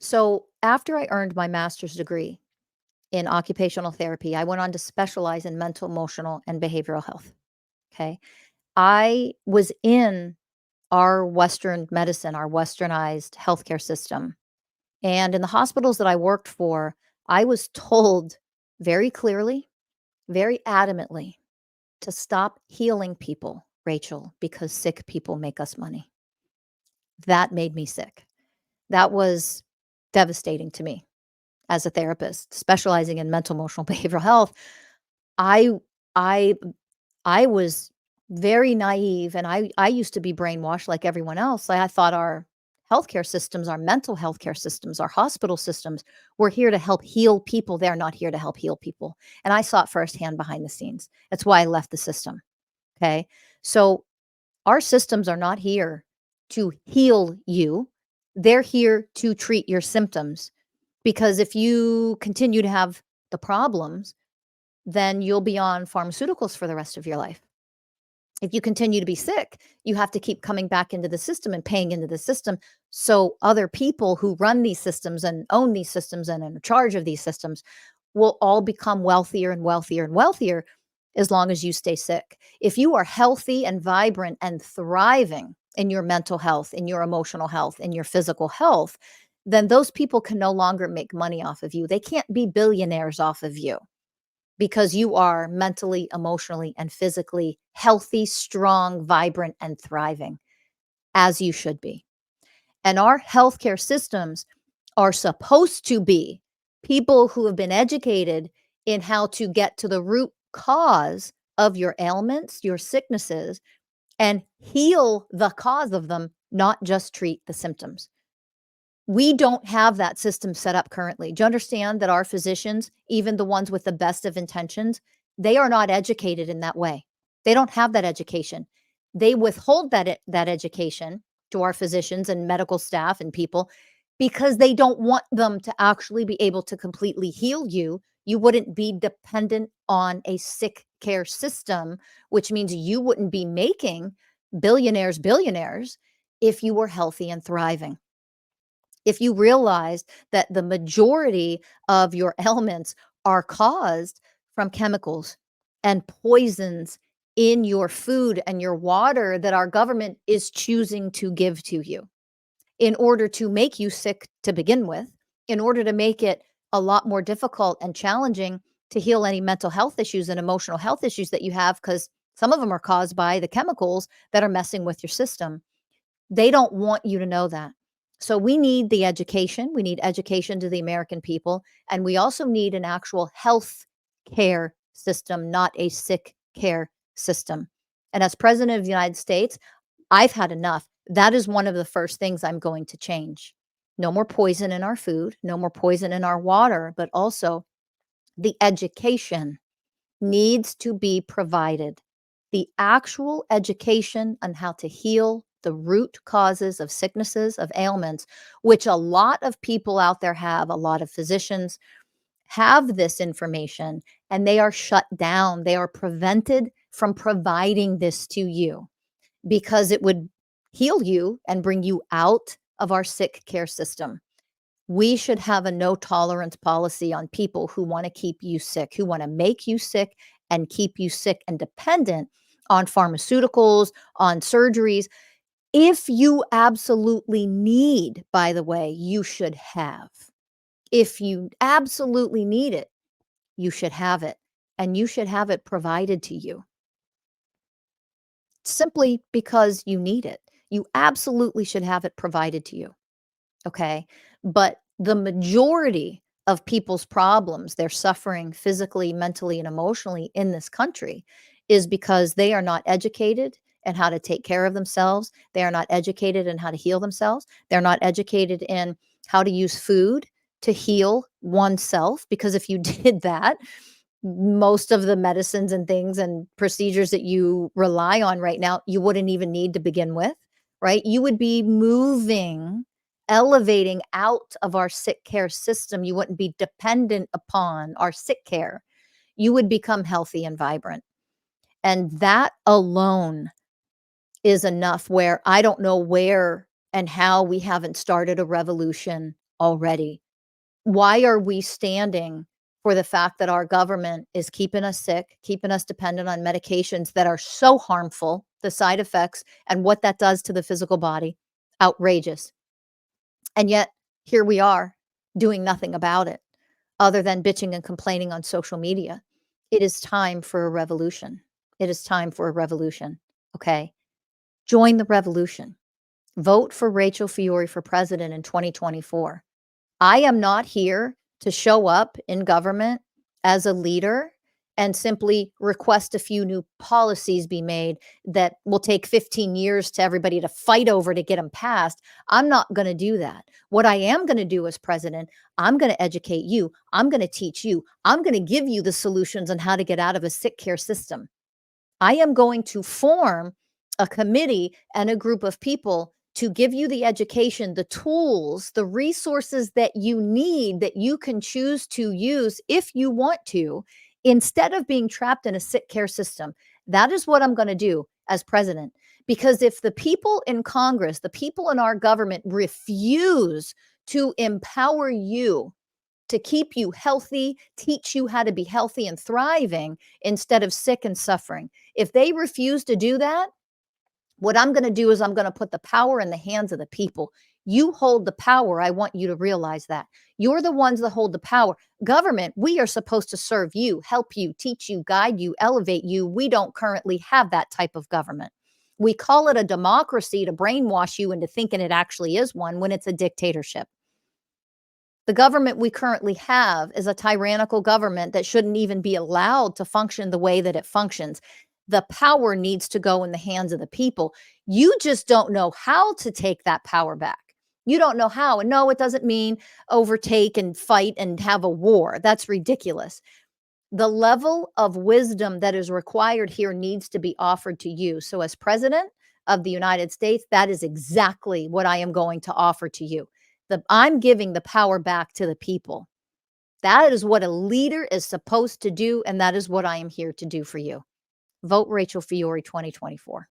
So after I earned my master's degree in occupational therapy, I went on to specialize in mental, emotional, and behavioral health. Okay. I was in our Western medicine, our westernized healthcare system. And in the hospitals that I worked for, I was told very clearly, very adamantly to stop healing people, Rachel, because sick people make us money. That made me sick. That was devastating to me as a therapist specializing in mental, emotional, behavioral health. I I I was very naive, and I used to be brainwashed like everyone else. I thought our healthcare systems, our mental healthcare systems, our hospital systems were here to help heal people. They're not here to help heal people. And I saw it firsthand behind the scenes. That's why I left the system. Okay. So our systems are not here to heal you. They're here to treat your symptoms. Because if you continue to have the problems, then you'll be on pharmaceuticals for the rest of your life. If you continue to be sick, you have to keep coming back into the system and paying into the system. So other people who run these systems and own these systems and are in charge of these systems will all become wealthier and wealthier and wealthier as long as you stay sick. If you are healthy and vibrant and thriving in your mental health, in your emotional health, in your physical health, then those people can no longer make money off of you. They can't be billionaires off of you because you are mentally, emotionally, and physically healthy, strong, vibrant, and thriving as you should be. And our healthcare systems are supposed to be people who have been educated in how to get to the root cause of your ailments, your sicknesses, and heal the cause of them, not just treat the symptoms. We don't have that system set up currently. Do you understand that our physicians, even the ones with the best of intentions, they are not educated in that way. They don't have that education. They withhold that education to our physicians and medical staff and people because they don't want them to actually be able to completely heal you. You wouldn't be dependent on a sick care system, which means you wouldn't be making billionaires if you were healthy and thriving. If you realize that the majority of your ailments are caused from chemicals and poisons in your food and your water that our government is choosing to give to you in order to make you sick to begin with, in order to make it a lot more difficult and challenging to heal any mental health issues and emotional health issues that you have, because some of them are caused by the chemicals that are messing with your system. They don't want you to know that. So we need the education. We need education to the American people. And we also need an actual health care system, not a sick care system. And as president of the United States, I've had enough. That is one of the first things I'm going to change. No more poison in our food, no more poison in our water, but also the education needs to be provided. The actual education on how to heal the root causes of sicknesses, of ailments, which a lot of people out there have, a lot of physicians have this information, and they are shut down. They are prevented from providing this to you because it would heal you and bring you out of our sick care system. We should have a no tolerance policy on people who want to keep you sick, who want to make you sick and keep you sick and dependent on pharmaceuticals, on surgeries. If you absolutely need, by the way, you should have. If you absolutely need it, you should have it. And you should have it provided to you simply because you need it. You absolutely should have it provided to you. Okay. But the majority of people's problems, they're suffering physically, mentally, and emotionally in this country is because they are not educated in how to take care of themselves. They are not educated in how to heal themselves. They're not educated in how to use food to heal oneself. Because if you did that, most of the medicines and things and procedures that you rely on right now, you wouldn't even need to begin with, right? You would be moving, elevating out of our sick care system. You wouldn't be dependent upon our sick care. You would become healthy and vibrant. And that alone is enough where I don't know where and how we haven't started a revolution already? Why are we standing for the fact that our government is keeping us sick, keeping us dependent on medications that are so harmful, the side effects and what that does to the physical body? Outrageous. And yet, here we are doing nothing about it other than bitching and complaining on social media. It is time for a revolution. It is time for a revolution. Okay. Join the revolution. Vote for Rachel Fiore for president in 2024. I am not here to show up in government as a leader and simply request a few new policies be made that will take 15 years to everybody to fight over to get them passed. I'm not going to do that. What I am going to do as president, I'm going to educate you. I'm going to teach you. I'm going to give you the solutions on how to get out of a sick care system. I am going to form a committee and a group of people to give you the education, the tools, the resources that you need that you can choose to use if you want to, instead of being trapped in a sick care system. That is what I'm going to do as president. Because if the people in Congress, the people in our government refuse to empower you to keep you healthy, teach you how to be healthy and thriving instead of sick and suffering. If they refuse to do that, what I'm going to do is I'm going to put the power in the hands of the people. You hold the power. I want you to realize that. You're the ones that hold the power. Government, we are supposed to serve you, help you, teach you, guide you, elevate you. We don't currently have that type of government. We call it a democracy to brainwash you into thinking it actually is one when it's a dictatorship. The government we currently have is a tyrannical government that shouldn't even be allowed to function the way that it functions. The power needs to go in the hands of the people. You just don't know how to take that power back. You don't know how. And no, it doesn't mean overtake and fight and have a war. That's ridiculous. The level of wisdom that is required here needs to be offered to you. So, as president of the United States, that is exactly what I am going to offer to you. I'm giving the power back to the people. That is what a leader is supposed to do, and that is what I am here to do for you. Vote Rachel Fiore 2024.